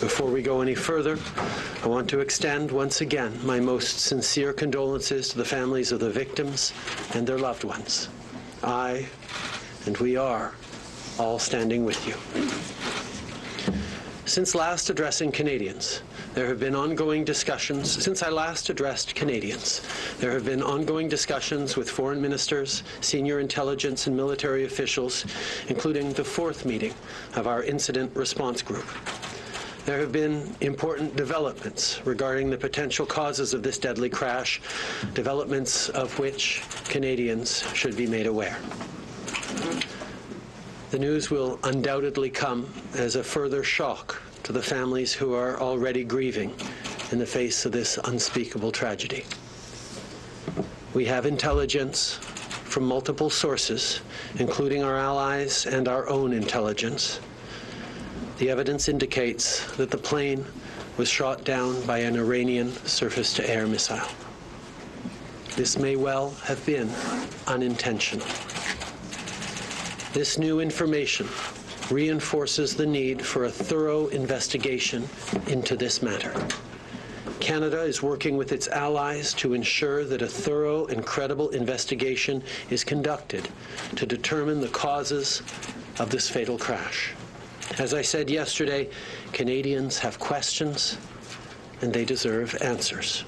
Before we go any further, I want to extend once again my most sincere condolences to the families of the victims and their loved ones. I, and we are, all standing with you. Since last addressing Canadians, there have been ongoing discussions. Since I last addressed Canadians, there have been ongoing discussions with foreign ministers, senior intelligence and military officials, including the fourth meeting of our incident response group. There have been important developments regarding the potential causes of this deadly crash, developments of which Canadians should be made aware. The news will undoubtedly come as a further shock to the families who are already grieving in the face of this unspeakable tragedy. We have intelligence from multiple sources, including our allies and our own intelligence. The evidence indicates that the plane was shot down by an Iranian surface-to-air missile. This may well have been unintentional. This new information reinforces the need for a thorough investigation into this matter. Canada is working with its allies to ensure that a thorough and credible investigation is conducted to determine the causes of this fatal crash. As I said yesterday, Canadians have questions, and they deserve answers.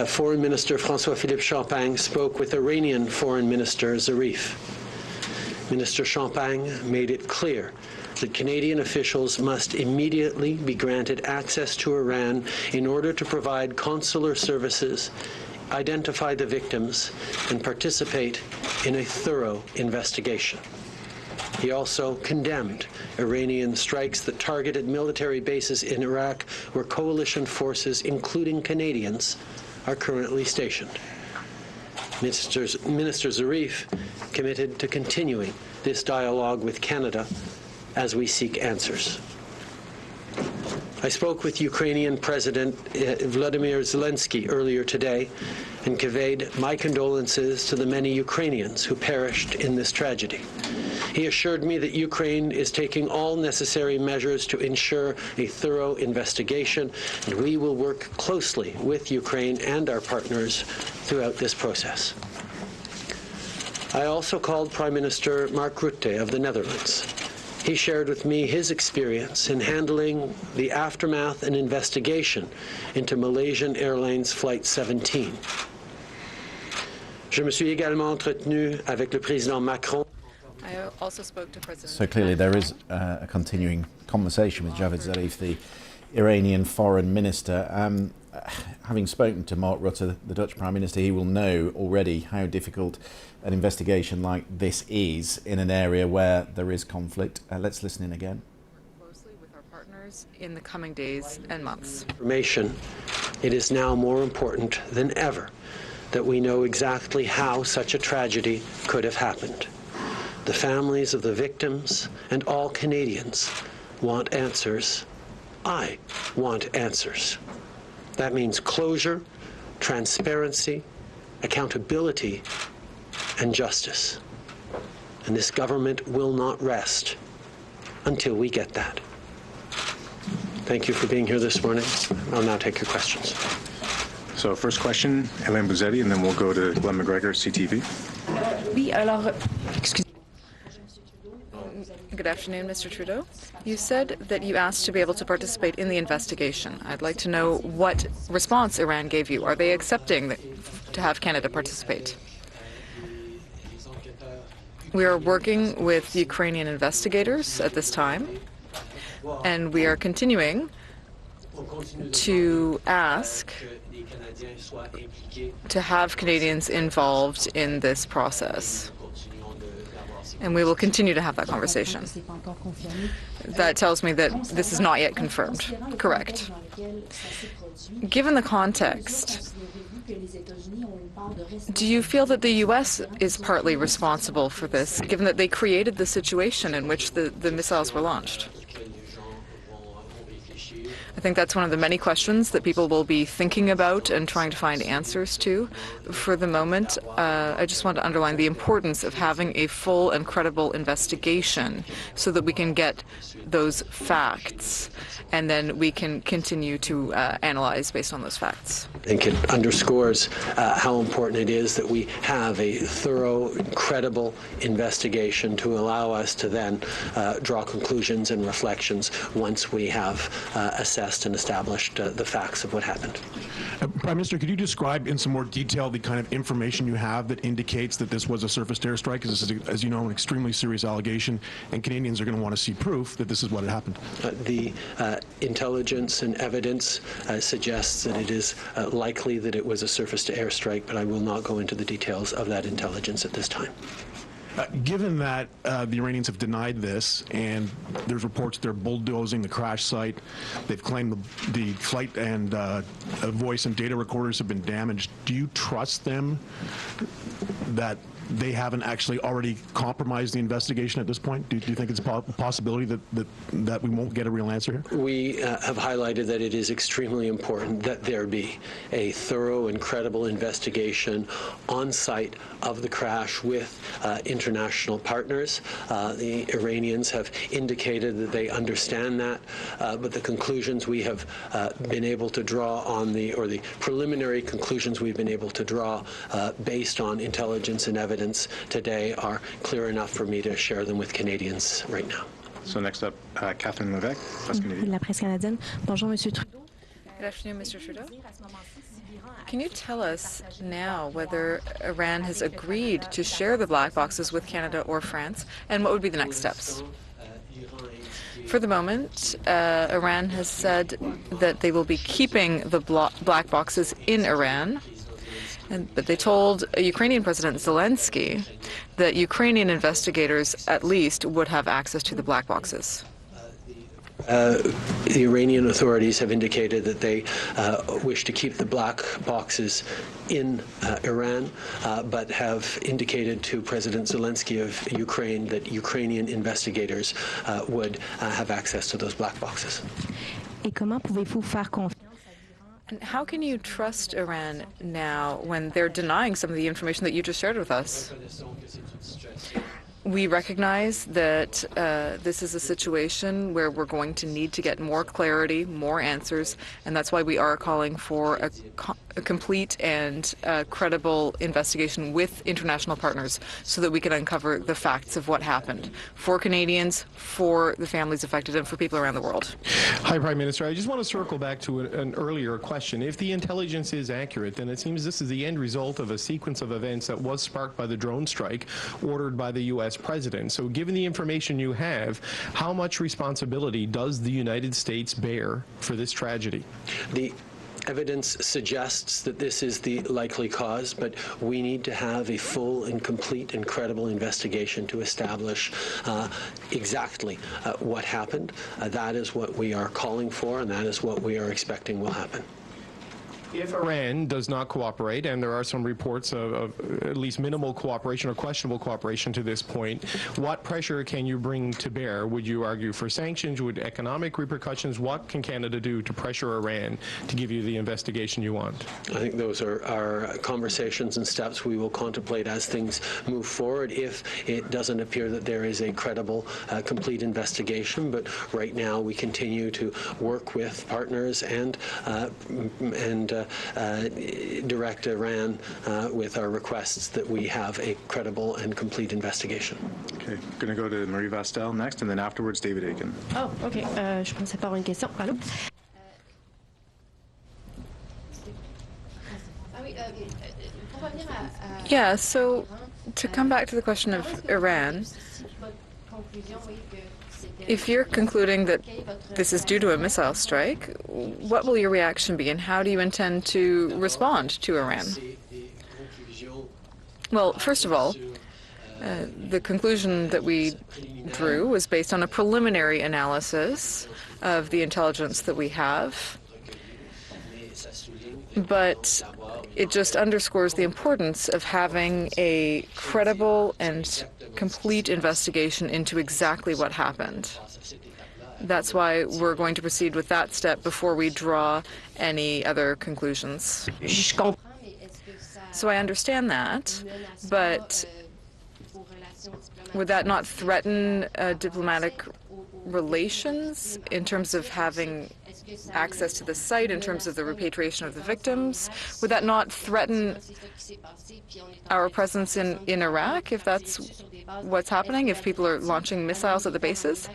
Foreign Minister François-Philippe Champagne spoke with Iranian Foreign Minister Zarif. Minister Champagne made it clear that Canadian officials must immediately be granted access to Iran in order to provide consular services, identify the victims, and participate in a thorough investigation. He also condemned Iranian strikes that targeted military bases in Iraq where coalition forces, including Canadians, are currently stationed. Minister Zarif committed to continuing this dialogue with Canada as we seek answers. I spoke with Ukrainian President Vladimir Zelensky earlier today and conveyed my condolences to the many Ukrainians who perished in this tragedy. He assured me that Ukraine is taking all necessary measures to ensure a thorough investigation, and we will work closely with Ukraine and our partners throughout this process. I also called Prime Minister Mark Rutte of the Netherlands. He shared with me his experience in handling the aftermath and investigation into Malaysian Airlines Flight 17. Je me suis également entretenu avec le président Macron. I also spoke to President. So clearly there is a continuing conversation with Javad Zarif, the Iranian foreign minister. Having spoken to Mark Rutte, the Dutch Prime Minister, he will know already how difficult an investigation like this is in an area where there is conflict. Let's listen in again. Closely with our partners in the coming days and months. It is now more important than ever that we know exactly how such a tragedy could have happened. The families of the victims and all Canadians want answers. I want answers. That means closure, transparency, accountability, and justice. And this government will not rest until we get that. Thank you for being here this morning. I'll now take your questions. So first question, Hélène Bouzetti, and then we'll go to Glenn McGregor, CTV. Oui, alors, Good afternoon, Mr. Trudeau. You said that you asked to be able to participate in the investigation. I'd like to know what response Iran gave you. Are they accepting to have Canada participate? We are working with Ukrainian investigators at this time, and we are continuing to ask to have Canadians involved in this process. And we will continue to have that conversation. That tells me that this is not yet confirmed. Correct. Given the context, do you feel that the U.S. is partly responsible for this, given that they created the situation in which the missiles were launched? I think that's one of the many questions that people will be thinking about and trying to find answers to. For the moment, I just want to underline the importance of having a full and credible investigation so that we can get those facts and then we can continue to analyze based on those facts. I think it underscores how important it is that we have a thorough, credible investigation to allow us to then draw conclusions and reflections once we have assessed and established the facts of what happened. Prime Minister, could you describe in some more detail the kind of information you have that indicates that this was a surface-to-air strike? Because this is, as you know, an extremely serious allegation, and Canadians are going to want to see proof that this is what had happened. The intelligence and evidence suggests that it is likely that it was a surface-to-air strike, but I will not go into the details of that intelligence at this time. Given that the Iranians have denied this, and there's reports they're bulldozing the crash site, they've claimed the flight and voice and data recorders have been damaged, do you trust them that they haven't actually already compromised the investigation at this point? Do you think it's a possibility that we won't get a real answer here? We have highlighted that it is extremely important that there be a thorough and credible investigation on site of the crash with international partners. The Iranians have indicated that they understand that, but the conclusions we have been able to draw on the preliminary conclusions we've been able to draw based on intelligence and evidence today are clear enough for me to share them with Canadians right now. So next up, Catherine Levesque, Presse Canadienne. La presse canadienne. Bonjour, Monsieur Trudeau. Good afternoon, Mr. Trudeau. Can you tell us now whether Iran has agreed to share the black boxes with Canada or France, and what would be the next steps? For the moment, Iran has said that they will be keeping the black boxes in Iran, but they told Ukrainian President Zelensky that Ukrainian investigators at least would have access to the black boxes. The Iranian authorities have indicated that they wish to keep the black boxes in Iran, but have indicated to President Zelensky of Ukraine that Ukrainian investigators would have access to those black boxes. Et comment pouvez-vous faire confiance? And how can you trust Iran now when they're denying some of the information that you just shared with us? We recognize that this is a situation where we're going to need to get more clarity, more answers, and that's why we are calling for a complete and credible investigation with international partners so that we can uncover the facts of what happened for Canadians, for the families affected, and for people around the world. Hi, Prime Minister. I just want to circle back to an earlier question. If the intelligence is accurate, then it seems this is the end result of a sequence of events that was sparked by the drone strike ordered by the U.S. president. So given the information you have, how much responsibility does the United States bear for this tragedy? The evidence suggests that this is the likely cause, but we need to have a full and complete and credible investigation to establish exactly what happened. That is what we are calling for, and that is what we are expecting will happen. If Iran does not cooperate, and there are some reports of at least minimal cooperation or questionable cooperation to this point, what pressure can you bring to bear? Would you argue for sanctions? Would economic repercussions? What can Canada do to pressure Iran to give you the investigation you want? I think those are conversations and steps we will contemplate as things move forward if it doesn't appear that there is a credible, complete investigation. But right now we continue to work with partners and direct Iran with our requests that we have a credible and complete investigation. Okay, going to go to Marie Vastel next, and then afterwards David Aiken. Oh, OK. Je pensais pas avoir une question. Allô? Yeah, so to come back to the question of Iran, if you're concluding that this is due to a missile strike, what will your reaction be, and how do you intend to respond to Iran? Well, first of all, the conclusion that we drew was based on a preliminary analysis of the intelligence that we have, but it just underscores the importance of having a credible and complete investigation into exactly what happened. That's why we're going to proceed with that step before we draw any other conclusions. So I understand that, but would that not threaten diplomatic relations in terms of having access to the site, in terms of the repatriation of the victims? Would that not threaten our presence in Iraq if that's what's happening, if people are launching missiles at the bases?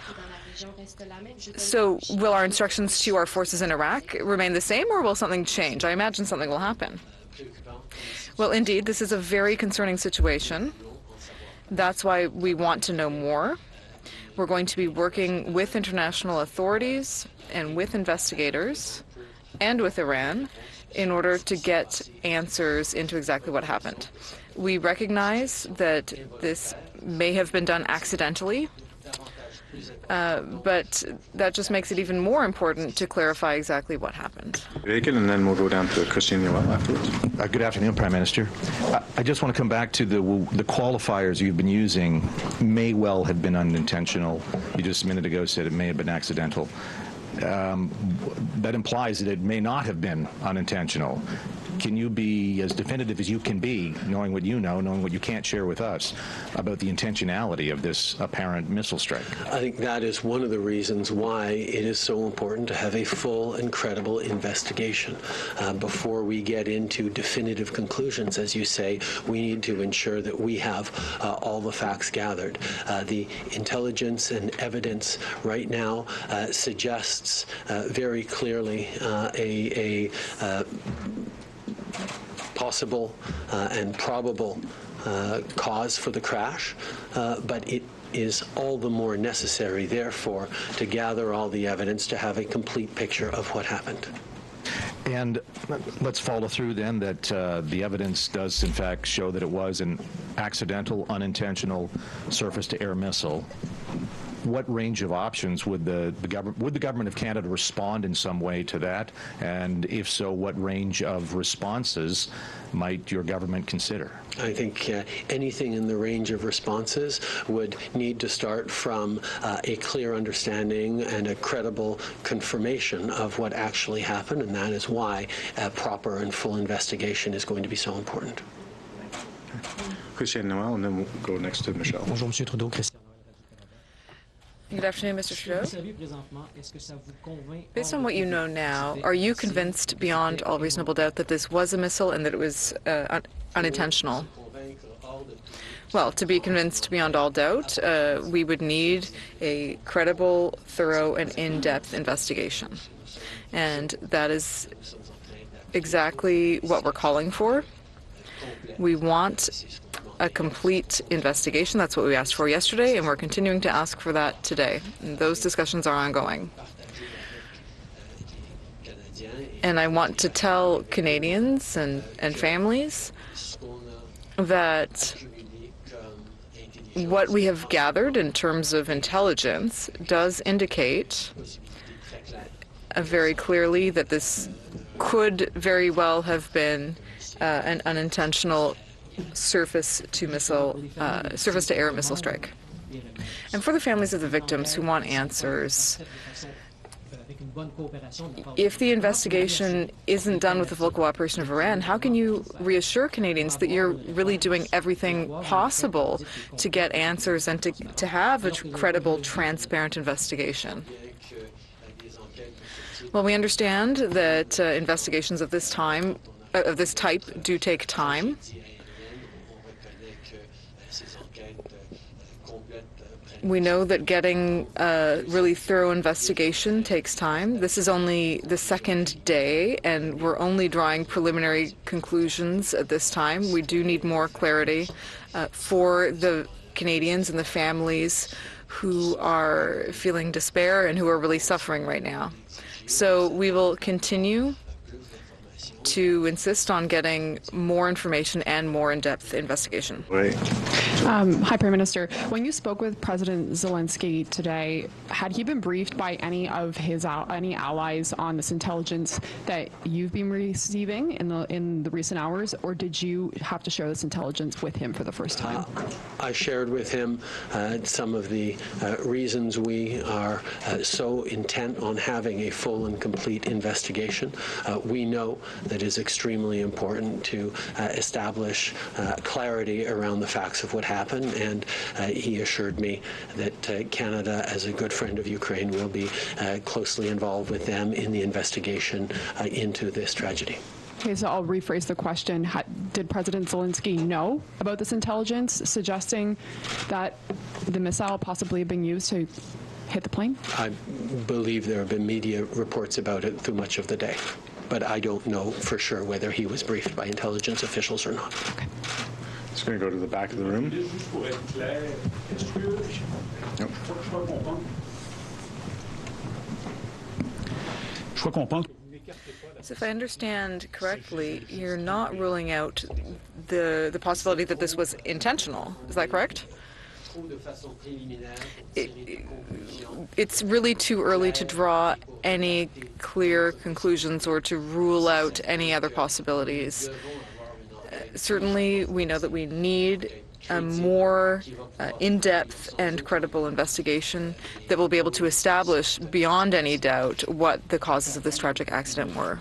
So will our instructions to our forces in Iraq remain the same, or will something change? I imagine something will happen. Well, indeed, this is a very concerning situation. That's why we want to know more. We're going to be working with international authorities and with investigators and with Iran in order to get answers into exactly what happened. We recognize that this may have been done accidentally, but that just makes it even more important to clarify exactly what happened. Reagan, and then we'll go down to Christian Noel afterwards. Good afternoon, Prime Minister. I just want to come back to the qualifiers you've been using. May well have been unintentional. You just a minute ago said it may have been accidental. That implies that it may not have been unintentional. Can you be as definitive as you can be, knowing what you know, knowing what you can't share with us, about the intentionality of this apparent missile strike? I think that is one of the reasons why it is so important to have a full and credible investigation. Before we get into definitive conclusions, as you say, we need to ensure that we have all the facts gathered. The intelligence and evidence right now suggests very clearly a possible and probable cause for the crash, but it is all the more necessary, therefore, to gather all the evidence to have a complete picture of what happened. And let's follow through then that the evidence does in fact show that it was an accidental, unintentional surface-to-air missile. What range of options would the government of Canada respond in some way to that? And if so, what range of responses might your government consider? I think anything in the range of responses would need to start from a clear understanding and a credible confirmation of what actually happened, and that is why a proper and full investigation is going to be so important. Christian Noel, and then we'll go next to Michelle. Bonjour, Monsieur Trudeau. Christian. Good afternoon, Mr. Trudeau. Based on what you know now, are you convinced beyond all reasonable doubt that this was a missile and that it was unintentional? Well, to be convinced beyond all doubt, we would need a credible, thorough, and in-depth investigation. And that is exactly what we're calling for. We want a complete investigation. That's what we asked for yesterday, and we're continuing to ask for that today. And those discussions are ongoing. And I want to tell Canadians and families that what we have gathered in terms of intelligence does indicate very clearly that this could very well have been an unintentional surface-to-air missile strike. And for the families of the victims who want answers, if the investigation isn't done with the full cooperation of Iran, how can you reassure Canadians that you're really doing everything possible to get answers and to have a credible, transparent investigation? Well, we understand that investigations of this type do take time. We know that getting a really thorough investigation takes time. This is only the second day, and we're only drawing preliminary conclusions at this time. We do need more clarity for the Canadians and the families who are feeling despair and who are really suffering right now. So we will continue to insist on getting more information and more in-depth investigation. Right. Hi, Prime Minister. When you spoke with President Zelensky today, had he been briefed by any of his any allies on this intelligence that you've been receiving in the recent hours, or did you have to share this intelligence with him for the first time? I shared with him some of the reasons we are so intent on having a full and complete investigation. We know that it is extremely important to establish clarity around the facts of what happened, and he assured me that Canada, as a good friend of Ukraine, will be closely involved with them in the investigation into this tragedy. Okay, so I'll rephrase the question. Did President Zelensky know about this intelligence suggesting that the missile possibly had been used to hit the plane? I believe there have been media reports about it through much of the day, but I don't know for sure whether he was briefed by intelligence officials or not. Okay. Just going to go to the back of the room. So if I understand correctly, you're not ruling out the possibility that this was intentional. Is that correct? It's really too early to draw any clear conclusions or to rule out any other possibilities. Certainly, we know that we need a more in-depth and credible investigation that will be able to establish beyond any doubt what the causes of this tragic accident were.